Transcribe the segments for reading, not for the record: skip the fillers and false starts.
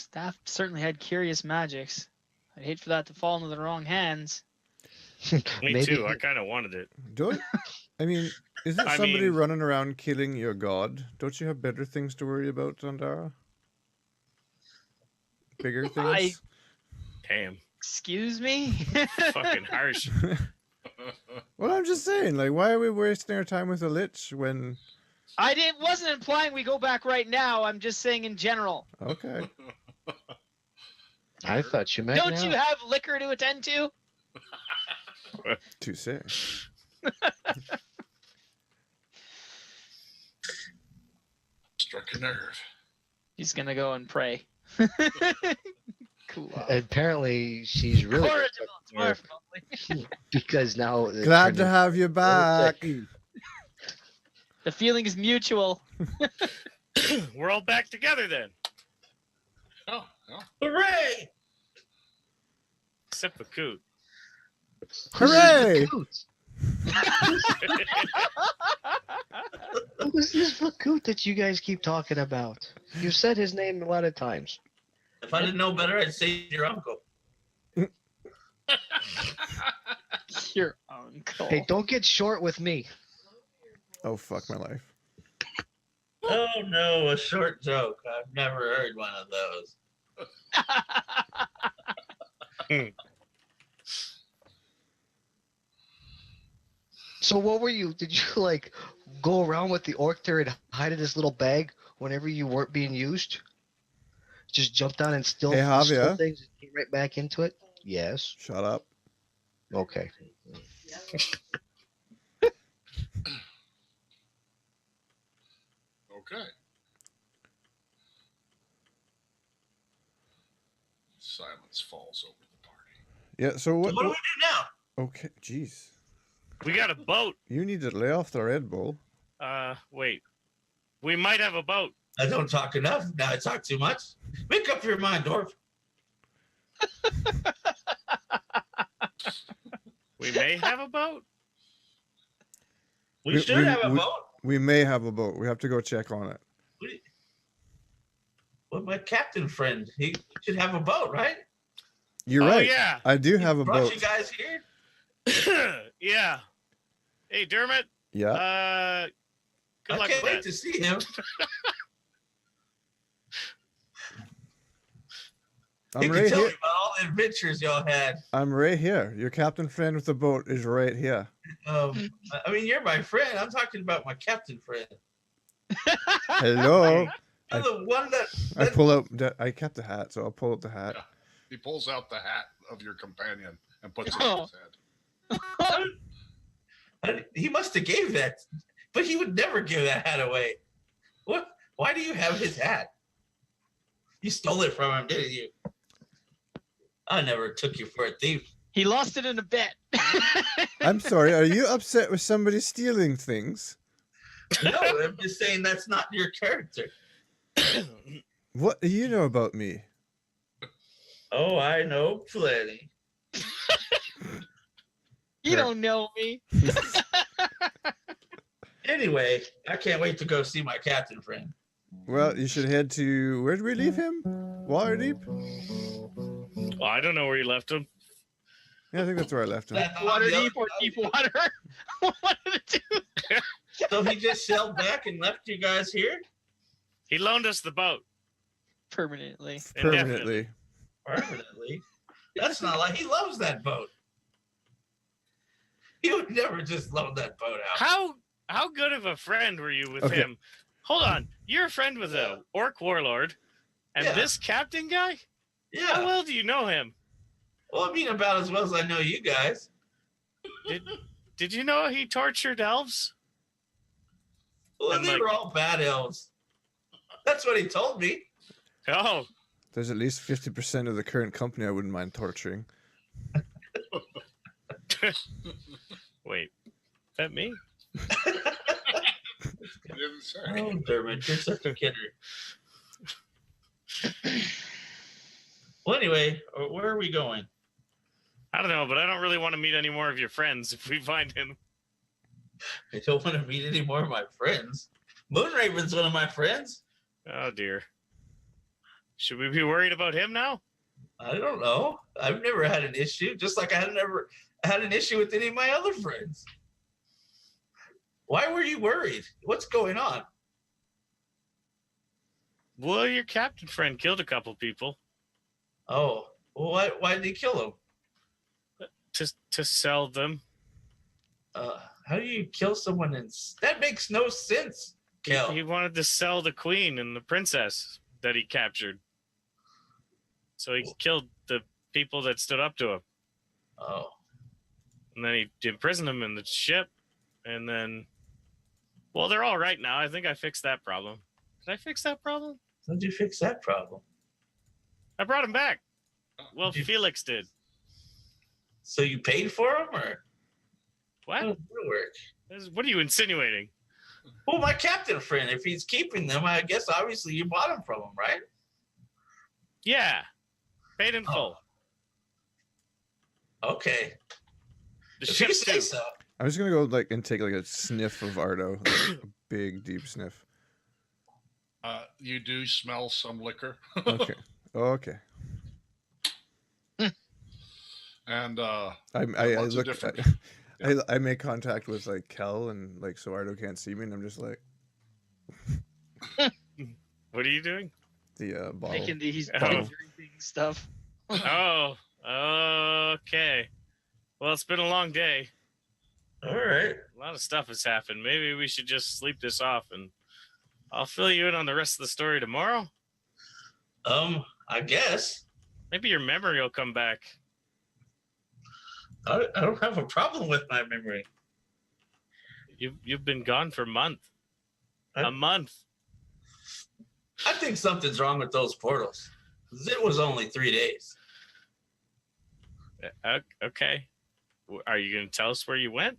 Staff certainly had curious magics. I'd hate for that to fall into the wrong hands. Me too. I kind of wanted it. Isn't somebody running around killing your god? Don't you have better things to worry about, Andara? Bigger things? Damn. Excuse me? Fucking harsh. Well, I'm just saying, like, why are we wasting our time with a lich when... wasn't implying we go back right now. I'm just saying in general. Okay. I thought you meant Don't you have liquor to attend to? To say. Struck a nerve. He's gonna go and pray. Cool. Apparently, she's really Dwarf, because now glad to have you back. The feeling is mutual. We're all back together then. Oh. Hooray! Except for Coot. Hooray! Who's this Vakut that you guys keep talking about? You've said his name a lot of times. If I didn't know better, I'd say your uncle. Your uncle. Hey, don't get short with me. Oh, fuck my life. Oh no, a short joke. I've never heard one of those. So what were you? Did you like go around with the orc there and hide in this little bag whenever you weren't being used? Just jump down and steal Haavia. things and get right back into it? Yes. Shut up. Okay. Okay. Silence falls over the party. Yeah, so what... So what do we do now? Okay, jeez. We got a boat. You need to lay off the Red Bull. Wait. We might have a boat. I don't talk enough. Now I talk too much. Make up your mind, Dwarf. We may have a boat. We should have a boat. We may have a boat. We have to go check on it. Well, my captain friend, he should have a boat, right? You're right. Yeah. I do have a Brought boat. you guys here? Yeah. Hey, Dermot. Yeah. Good I luck can't with wait that. to see him. He I'm can right tell here. me about all the adventures y'all had. I'm right here. Your captain friend with the boat is right here. I mean, you're my friend. I'm talking about my captain friend. Hello. You're the one that I pull out. I kept the hat, so I'll pull out the hat. Yeah. He pulls out the hat of your companion and puts it on his head. he must have gave that, but he would never give that hat away. What? Why do you have his hat? You stole it from him, didn't you? I never took you for a thief. He lost it in a bet. I'm sorry. Are you upset with somebody stealing things? No, I'm just saying that's not your character. What do you know about me? Oh, I know plenty. You don't know me. Anyway, I can't wait to go see my captain friend. Well, you should head to... Where did we leave him? Waterdeep? Well, I don't know where you left him. Yeah, I think that's where I left him. Waterdeep or deep water? One of the two. So he just sailed back and left you guys here? He loaned us the boat. Permanently. Permanently. Permanently? That's not like he loves that boat. He would never just loan that boat out. How good of a friend were you with Okay. him? Hold on. You're a friend with a orc warlord, and Yeah. this captain guy? Yeah. How well do you know him? Well, I mean, about as well as I know you guys. Did you know he tortured elves? Well, And, they like- were all bad elves. That's what he told me. Oh, There's at least 50% of the current company I wouldn't mind torturing. wait. Is that me? He didn't say. Oh, Dermot, you're such a kidder. Well, anyway, where are we going? I don't know, but I don't really want to meet any more of your friends if we find him. I don't want to meet any more of my friends. Moonraven's one of my friends. Oh, dear. Should we be worried about him now? I don't know. I've never had an issue, just like I never had an issue with any of my other friends. Why were you worried? What's going on? Well, your captain friend killed a couple people Oh, well, why did he kill him? to sell them. How do you kill someone that makes no sense, Kel. He wanted to sell the queen and the princess that he captured. So he killed the people that stood up to him. Oh. And then he imprisoned them in the ship. And then, well, they're all right now. I think I fixed that problem. Did I fix that problem? How did you fix that problem? I brought him back. Well, Felix did. So you paid for him, or What? how does that work? What are you insinuating? Well, my captain friend, if he's keeping them, I guess obviously you bought them from him, right? Yeah. Paid in full. Okay. The If ship you say too. so. I'm just gonna go and take a sniff of Ardo, like a big deep sniff. You do smell some liquor. Okay. Okay. And I lots of look. different- I make contact with like Kel and like so Ardo can't see me, and I'm just like What are you doing? the bottle. Making these Oh. drinking stuff. Oh, okay. Well, it's been a long day. All right. A lot of stuff has happened. Maybe we should just sleep this off, and I'll fill you in on the rest of the story tomorrow. I guess. Maybe your memory will come back. I don't have a problem with my memory. You've been gone for a month. A month. I think something's wrong with those portals. 'Cause it was only 3 days. Okay. Are you going to tell us where you went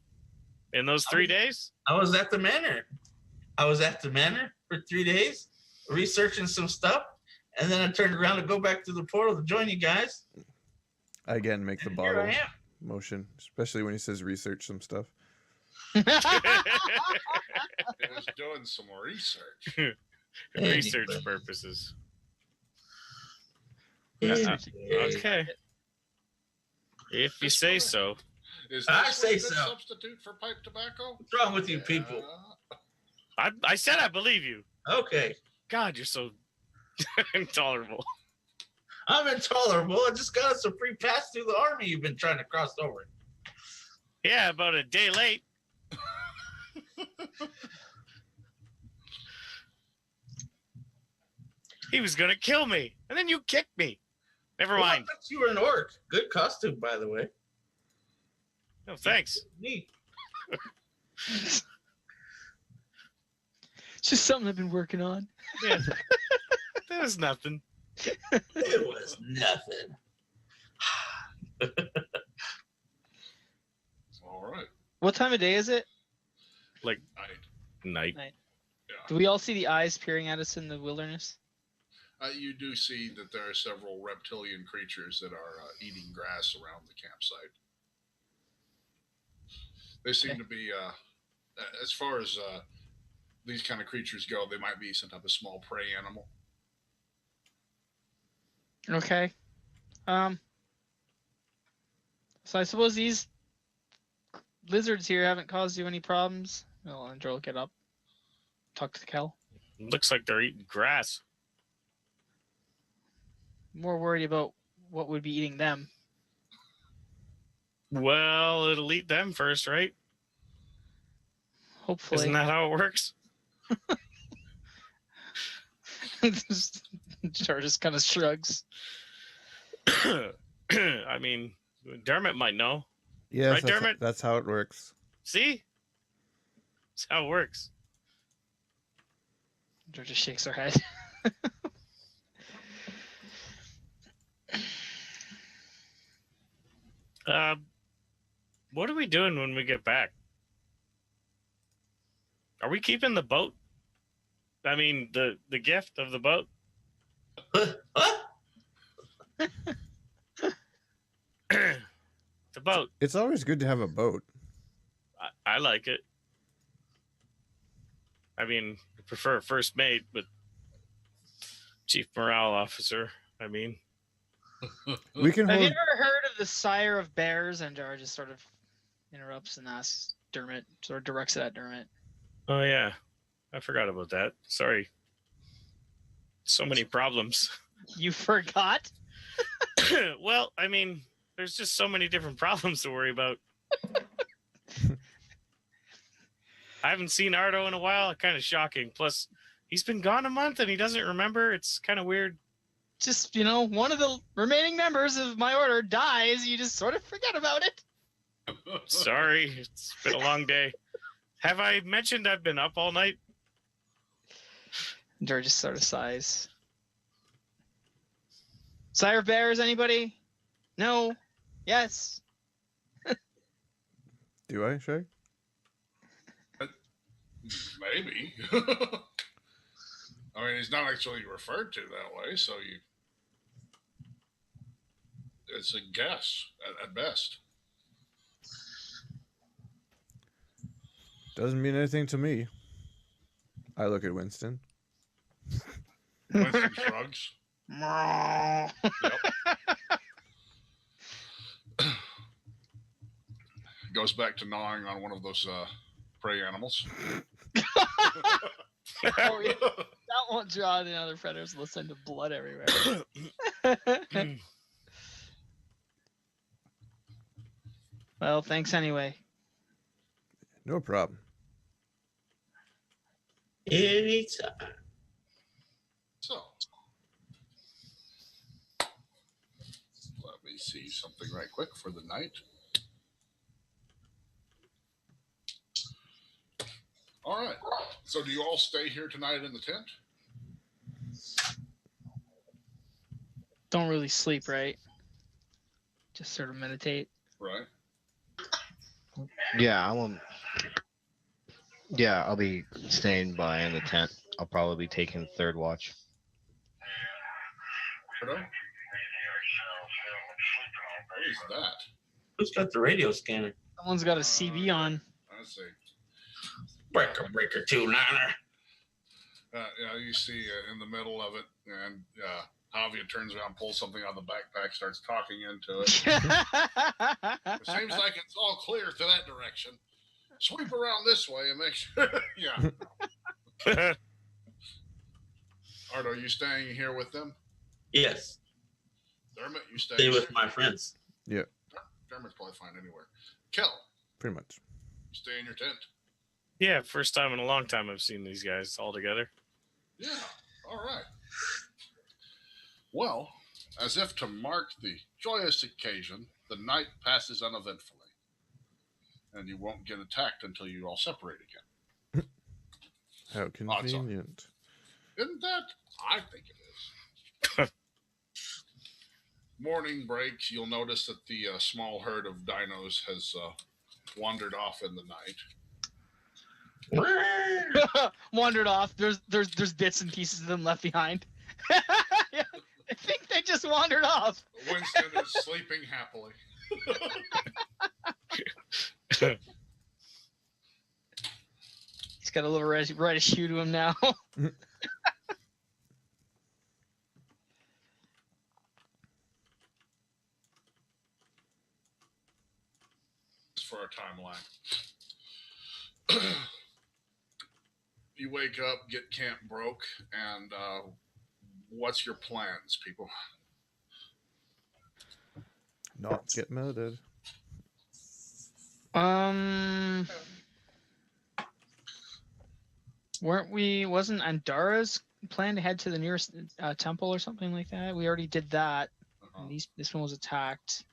in those 3 days? I was at the manor. I was at the manor for 3 days, researching some stuff, and then I turned around to go back to the portal to join you guys. I again make the Here bottle I am. motion, especially when he says research some stuff. he was doing some research. Research Anyway. purposes. Anyway. Okay. If you say so. Is I this say a good so. substitute for pipe tobacco? What's wrong with you people? I said I believe you. Okay. God, you're so intolerable. I'm intolerable. I just got us a free pass through the army you've been trying to cross over. Yeah, about a day late. He was going to kill me, and then you kicked me. Never Well, I mind. thought you were an orc. Good costume, by the way. No, thanks. Neat. It's just something I've been working on. Yeah. That was nothing. It was nothing. All right. What time of day is it? Like Night. night. Do we all see the eyes peering at us in the wilderness? You do see that there are several reptilian creatures that are eating grass around the campsite. They seem to be, as far as these kind of creatures go, they might be some type of small prey animal. Okay. So I suppose these lizards here haven't caused you any problems. Well, Andrew will get up. Talk to Kel. Looks like they're eating grass. More worried about what would be eating them. Well, it'll eat them first, right? Hopefully. Isn't that how it works? Jar just kind of shrugs. I mean, Dermot might know. Yes, Right, Dermot? that's how it works. See? That's how it works. Jar just shakes her head. What are we doing when we get back? Are we keeping the boat? I mean, the gift of the boat? What? The boat. It's always good to have a boat. I like it. I mean, I prefer a first mate, but Chief Morale Officer, I mean. We can Have you hold. ever heard of the Sire of Bears? And Jar just sort of interrupts and asks Dermot, sort of directs it at Dermot. Oh, yeah. I forgot about that. Sorry. So many problems. You forgot? Well, I mean, there's just so many different problems to worry about. I haven't seen Ardo in a while. Kind of shocking. Plus, he's been gone a month and he doesn't remember. It's kind of weird. Just, one of the remaining members of my order dies, you just sort of forget about it. Sorry. It's been a long day. Have I mentioned I've been up all night? Jar just sort of sighs. Sire of Bears, anybody? No? Yes? Do I, Shrag? Maybe. I mean, he's not actually referred to that way, so it's a guess at best. Doesn't mean anything to me. I look at Winston. Winston shrugs. Yep. Goes back to gnawing on one of those prey animals. Oh, yeah. That won't draw the other predators. We'll send the blood everywhere. Well, thanks anyway. No problem. Anytime. So, let me see something right quick for the night. All right. So, do you all stay here tonight in the tent? Don't really sleep, right? Just sort of meditate. Right. Yeah, I'll be staying by in the tent. I'll probably be taking third watch. Ardo? What is that? Who's got the radio scanner? Someone's got a CB on. Let's see. Breaker 2-9er. Yeah, you see in the middle of it, and Haavia turns around, pulls something out of the backpack, starts talking into it. It seems like it's all clear to that direction. Sweep around this way and make sure. Yeah. Ardo, you staying here with them? Yes. Dermot, you stay With my friends. Yeah, Dermot's probably fine anywhere. Kel, pretty much. you stay in your tent. Yeah, first time in a long time I've seen these guys all together. Yeah. All right. Well, as if to mark the joyous occasion, the night passes uneventfully, and you won't get attacked until you all separate again. How convenient. Isn't that? I think it is. Morning breaks. You'll notice that the small herd of dinos has wandered off in the night. Wandered off. There's bits and pieces of them left behind. Yeah, I think they just wandered off. Winston is sleeping happily. He's got a little right shoe to him now. For our timeline. You wake up, get camp broke, and what's your plans, people? Not get murdered. Wasn't Andara's plan to head to the nearest temple or something like that? We already did that. And this one was attacked.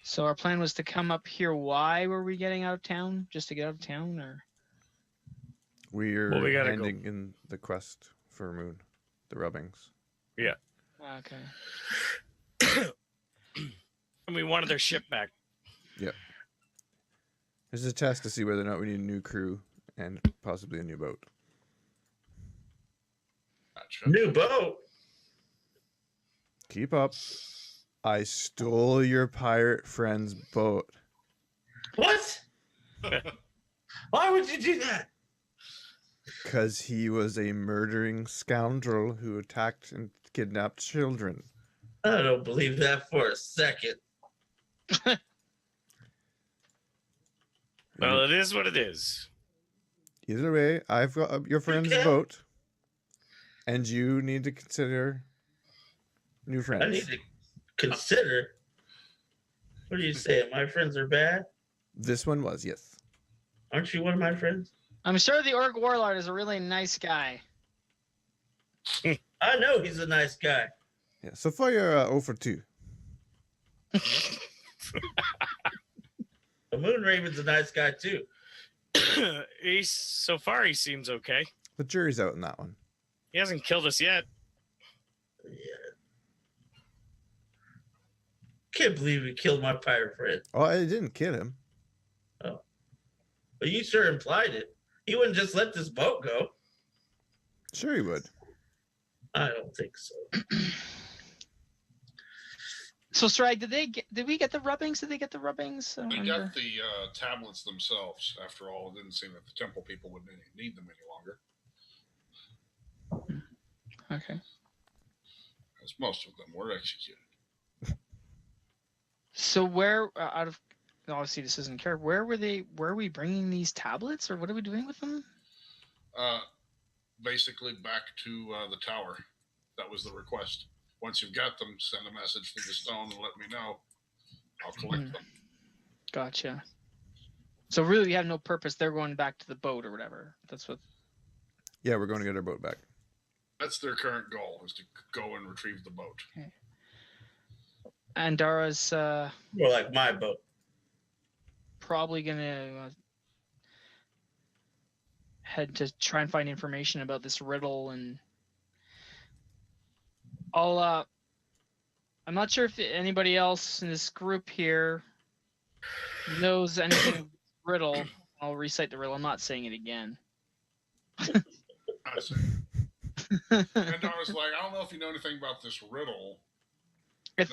So our plan was to come up here. Why were we getting out of town? Just to get out of town, or? We're Well, we gotta ending in the quest for Moon, the rubbings. Yeah. Okay. And we wanted their ship back. Yep. This is a test to see whether or not we need a new crew and possibly a new boat. Gotcha. New boat. Keep up. I stole your pirate friend's boat. What? Why would you do that? Because he was a murdering scoundrel who attacked and kidnapped children. I don't believe that for a second. Well, it is what it is. Either way, I've got your friend's Okay. vote. And you need to consider new friends. I need to consider. What are you saying? My friends are bad? This one was, yes. Aren't you one of my friends? I'm sure the Orc Warlord is a really nice guy. I know he's a nice guy. Yeah, so far you're 0 for 2. The Moon Raven's a nice guy too. So far he seems okay. The jury's out in that one. He hasn't killed us yet. Yeah. Can't believe he killed my pirate friend. Oh, I didn't kill him. But you sure implied it. He wouldn't just let this boat go. Sure he would. I don't think so. So Sragg, did we get the rubbings? Did they get the rubbings? I We wonder. got the tablets themselves. After all, it didn't seem that the temple people would need them any longer, Okay. as most of them were executed. So where out of obviously this isn't care. Where are we bringing these tablets, or what are we doing with them? Basically, back to the tower. That was the request. Once you've got them, send a message to the stone and let me know. I'll collect them. Gotcha. So really, we have no purpose. They're going back to the boat or whatever. That's what. Yeah, we're going to get our boat back. That's their current goal, is to go and retrieve the boat. Andara's More like my boat. probably gonna head to try and find information about this riddle, and I'm not sure if anybody else in this group here knows anything of this riddle. I'll recite the riddle. I'm not saying it again. I see. And I was like, I don't know if you know anything about this riddle. If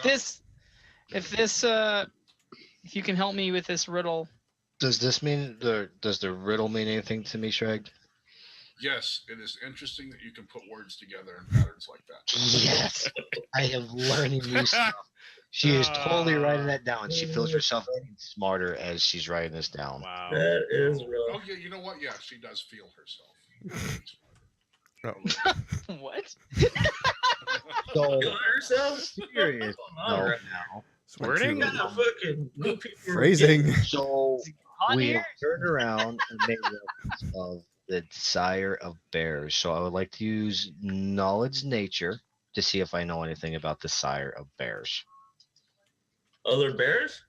you can help me with this riddle. Does the riddle mean anything to me, Sragg? Yes, it is interesting that you can put words together in patterns like that. Yes, I am learning new stuff. She is totally writing that down. She feels herself getting smarter as she's writing this down. Wow. That is real. Oh yeah, you know what? Yeah, she does feel herself. What? So Killing herself? serious All note right. now. Wording? What kind of fucking new people Phrasing. So Hot we here? have turned around and made reference of the sire of bears. So I would like to use knowledge nature to see if I know anything about the sire of bears. Other bears?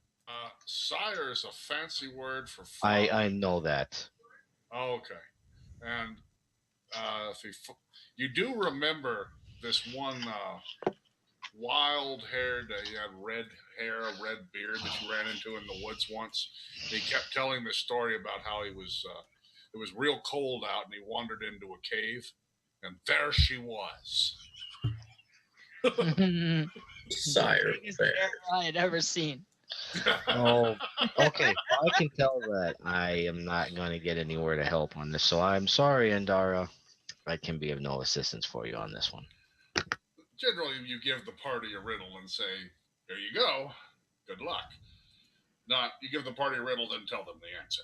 Sire is a fancy word for father. I know that. Oh, okay. And you do remember this one wild-haired, he had red hair, a red beard that you ran into in the woods once. He kept telling this story about how it was real cold out, and he wandered into a cave, and there she was. Sire of Biggest bears. bear I had ever seen. Oh, okay. I can tell that I am not going to get anywhere to help on this. So I'm sorry, Andara. I can be of no assistance for you on this one. Generally, you give the party a riddle and say, "Here you go. Good luck." Not you give the party a riddle, then tell them the answer.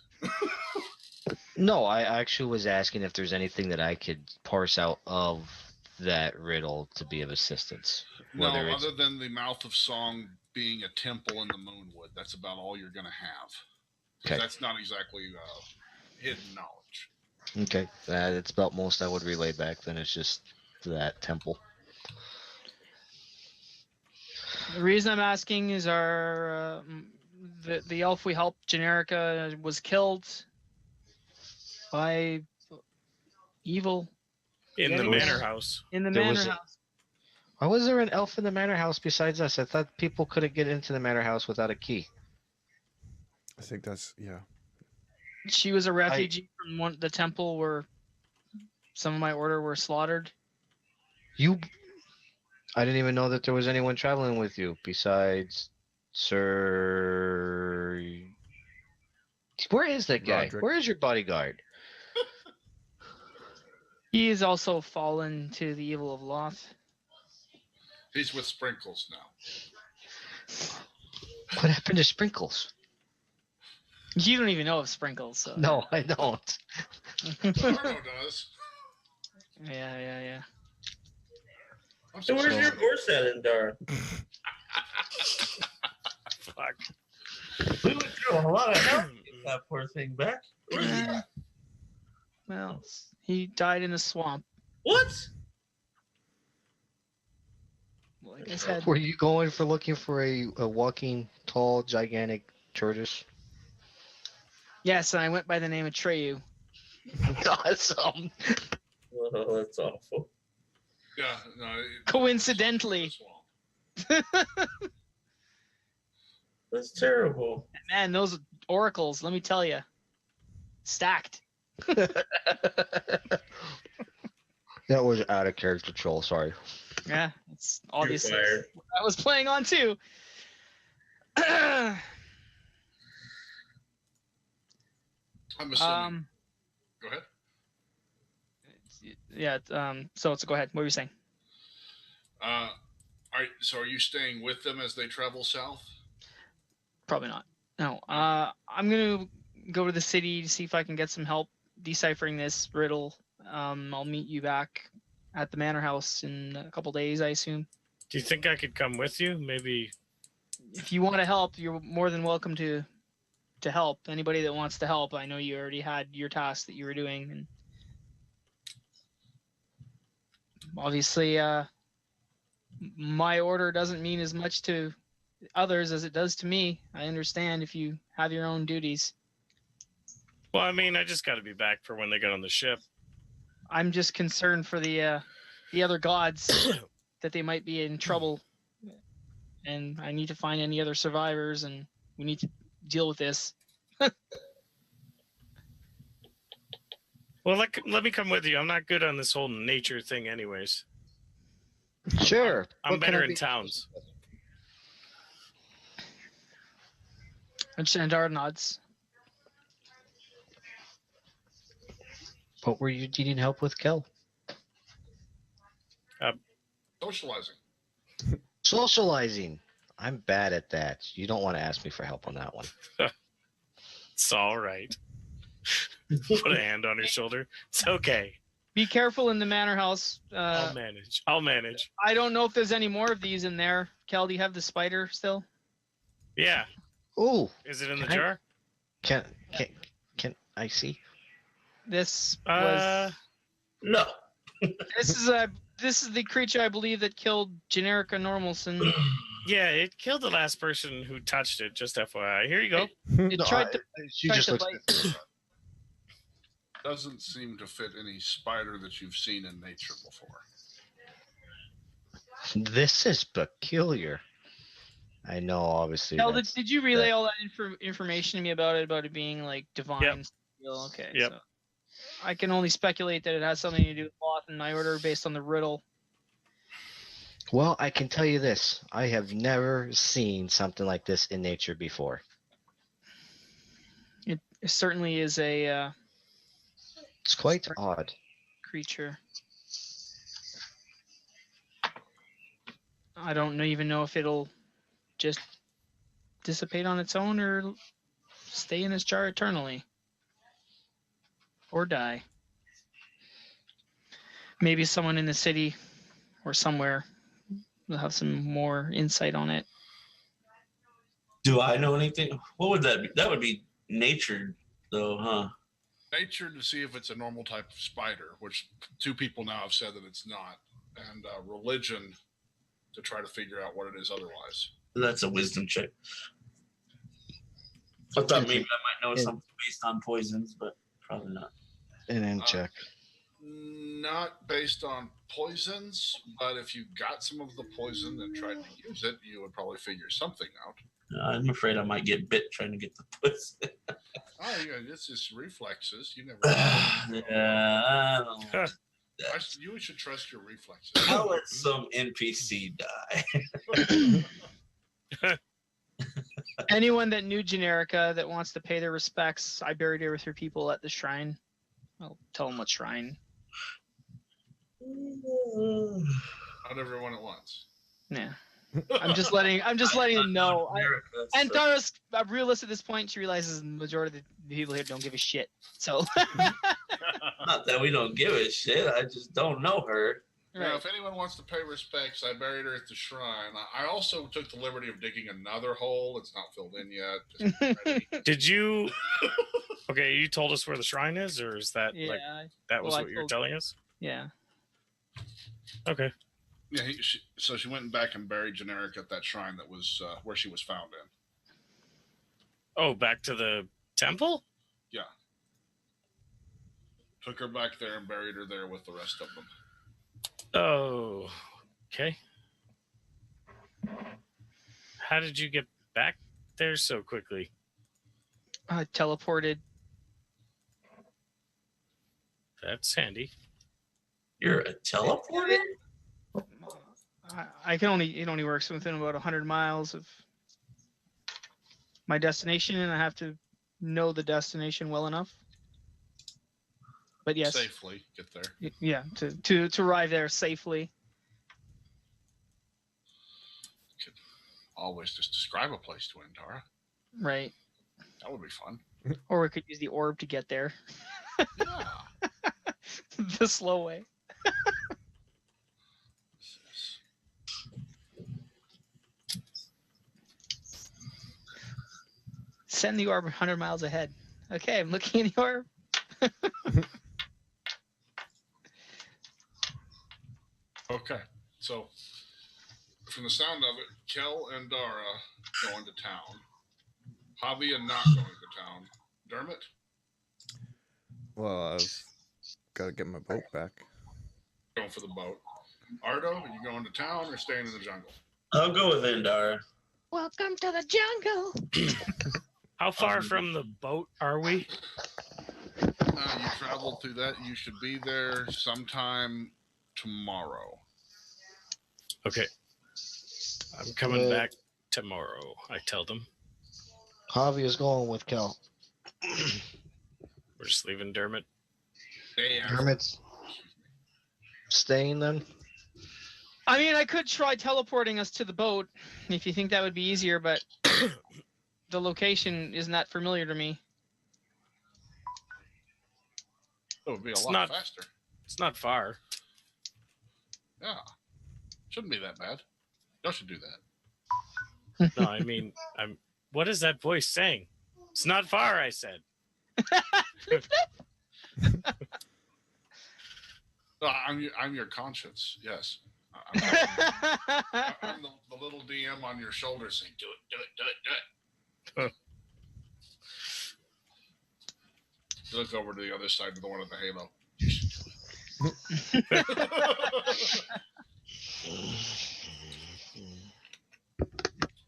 No, I actually was asking if there's anything that I could parse out of that riddle to be of assistance. No, Whether it's other than the mouth of song being a temple in the Moonwood, that's about all you're going to have. 'Cause Okay. that's not exactly hidden knowledge. okay, it's about most I would relay back. Then it's just that temple. The reason I'm asking is our the elf we helped, Generica, was killed by evil In the Yeah, manor house. in the There manor was a- house. Why was there an elf in the manor house besides us? I thought people couldn't get into the manor house without a key. I think that's, yeah. She was a refugee from the temple where some of my order were slaughtered. I didn't even know that there was anyone traveling with you besides Sir. Where is that guy? Roderick. Where is your bodyguard? He is also fallen to the evil of Loth. He's with Sprinkles now. What happened to Sprinkles? You don't even know of Sprinkles, so. No, I don't. Ardo does. Yeah. I'm So so where's your sorry. horse at, Andara? Fuck. We went through a lot of hell to get that poor thing back. Where's he Yeah. at? Well, he died in a swamp. What? Like I said, Were you going for looking for a walking, tall, gigantic tortoise? yes, and I went by the name of Treyu. Awesome. Oh, that's awful. Yeah, no. Coincidentally. That's terrible. Man, those oracles, let me tell you, stacked. That was out of character, troll. Sorry. Yeah, it's obviously You're fired. what I was playing on too. I'm assuming. Go ahead. Yeah. So go ahead. What were you saying? So are you staying with them as they travel south? Probably not. No. I'm gonna go to the city to see if I can get some help deciphering this riddle. I'll meet you back at the manor house in a couple days, I assume. Do you think I could come with you? Maybe. If you want to help, you're more than welcome to help. Anybody that wants to help, I know you already had your task that you were doing, and obviously, my order doesn't mean as much to others as it does to me. I understand if you have your own duties. Well, I mean, I just got to be back for when they get on the ship. I'm just concerned for the other gods that they might be in trouble, and I need to find any other survivors, and we need to deal with this. Well, let me come with you. I'm not good on this whole nature thing, anyways. Sure. I'm What can better I in be- towns. And Andara nods. What were you needing help with, Kel? Socializing. Socializing. I'm bad at that. You don't want to ask me for help on that one. It's all right. Put a hand on her shoulder. It's okay. Be careful in the manor house. I'll manage. I don't know if there's any more of these in there. Kel, do you have the spider still? Yeah. Oh, Is it in the Can I- jar? can I see? This was No. this is the creature I believe that killed Generica Normalson. Yeah, it killed the last person who touched it. Just FYI. Here you go. It tried to She tried just to looks. bite. Doesn't seem to fit any spider that you've seen in nature before. This is peculiar. I know, obviously. Kel, that's- did you relay all that information to me about it being like divine? Yep. Still? Okay. Yep. So I can only speculate that it has something to do with Loth and my order based on the riddle. Well, I can tell you this. I have never seen something like this in nature before. It certainly is a It's quite odd. creature. I don't even know if it'll just dissipate on its own or stay in this jar eternally. Or die. Maybe someone in the city or somewhere will have some more insight on it. Do I know anything? What would that be? That would be nature, though, huh? Nature to see if it's a normal type of spider, which two people now have said that it's not, and religion to try to figure out what it is otherwise. That's a wisdom check. I thought maybe I might know something based on poisons, but probably not. And then check. Not based on poisons, but if you got some of the poison and tried to use it, you would probably figure something out. I'm afraid I might get bit trying to get the poison. Oh, yeah, this is reflexes. You never. Yeah, I don't know. You should trust your reflexes. I'll let some NPC die. Anyone that knew Generica that wants to pay their respects, I buried her with her people at the shrine. I'll tell them what shrine. Not everyone at once. Yeah. I'm just letting him know. And Dara's realistic at this point. She realizes the majority of the people here don't give a shit. So. Not that we don't give a shit. I just don't know her. Now, if anyone wants to pay respects, I buried her at the shrine. I also took the liberty of digging another hole. It's not filled in yet. Just ready. Did you? Okay, you told us where the shrine is, or is that Yeah. that was what you're telling us? Yeah. Okay. Yeah, so she went back and buried Generic at that shrine that was where she was found in. Oh, back to the temple? Yeah. Took her back there and buried her there with the rest of them. Oh, okay. How did you get back there so quickly? Teleported. That's handy. You're a teleporter? It only works within about 100 miles of my destination, and I have to know the destination well enough. But yes, Safely get there. Yeah, to arrive there safely. Could always just describe a place to Andara. Right. That would be fun. Or we could use the orb to get there. Yeah. The slow way. Send the orb 100 miles ahead. Okay, I'm looking at the orb. Okay, so from the sound of it, Kel and Dara going to town. Haavia not going to town. Dermot? Well, I've got to get my boat back. Going for the boat. Ardo, are you going to town or staying in the jungle? I'll go with Andara. Welcome to the jungle. How far from the boat are we? You traveled through that. You should be there sometime tomorrow. Okay. I'm coming back tomorrow, I tell them. Haavia's going with Kel. We're just leaving Dermot. Dermot's staying then? I mean, I could try teleporting us to the boat if you think that would be easier, but the location isn't that familiar to me. It would be a lot faster. It's not far. Yeah. Shouldn't be that bad. Y'all should do that. No, I mean, what is that voice saying? It's not far, I said. I'm your conscience. Yes. I'm the little DM on your shoulder saying, do it. You look over to the other side to the one with the halo. You should do it.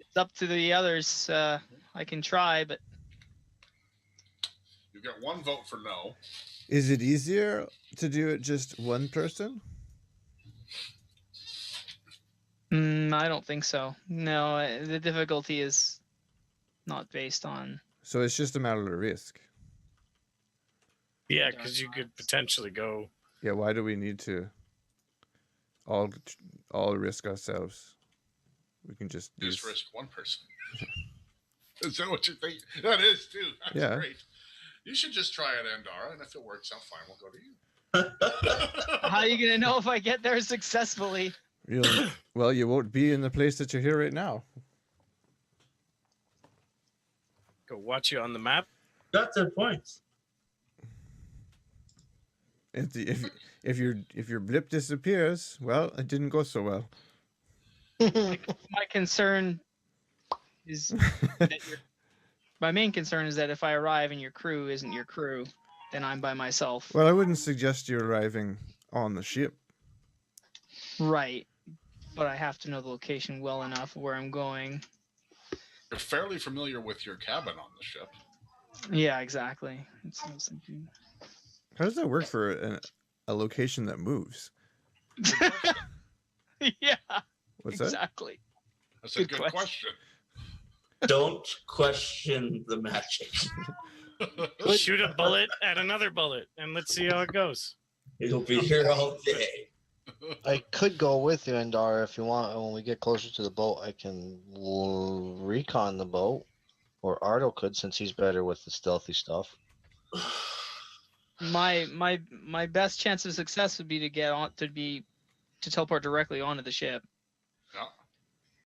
It's up to the others. I can try, but You've got one vote for no. Is it easier to do it just one person? I don't think so. No, the difficulty is not based on. So it's just a matter of risk. Yeah, because you could potentially go. Yeah, why do we need to all risk ourselves? We can just risk one person. Is that what you think? That is too. That's great. You should just try it, Andara, and if it works out fine, we'll go to you. How are you gonna know if I get there successfully? Really? Well, you won't be in the place that you're here right now. Go watch you on the map. That's their points. If your blip disappears, well, it didn't go so well. My concern is that my main concern is that if I arrive and your crew isn't your crew, then I'm by myself. Well, I wouldn't suggest you arriving on the ship. Right. But I have to know the location well enough where I'm going. You're fairly familiar with your cabin on the ship. Yeah, exactly. How does that work for a location that moves? Yeah. What's that? Exactly. That's a good question. Don't question the magic. Shoot a bullet at another bullet, and let's see how it goes. It'll be here all day. I could go with you, Andara, if you want. And when we get closer to the boat, I can recon the boat. Or Ardo could, since he's better with the stealthy stuff. My best chance of success would be to teleport directly onto the ship. Yeah.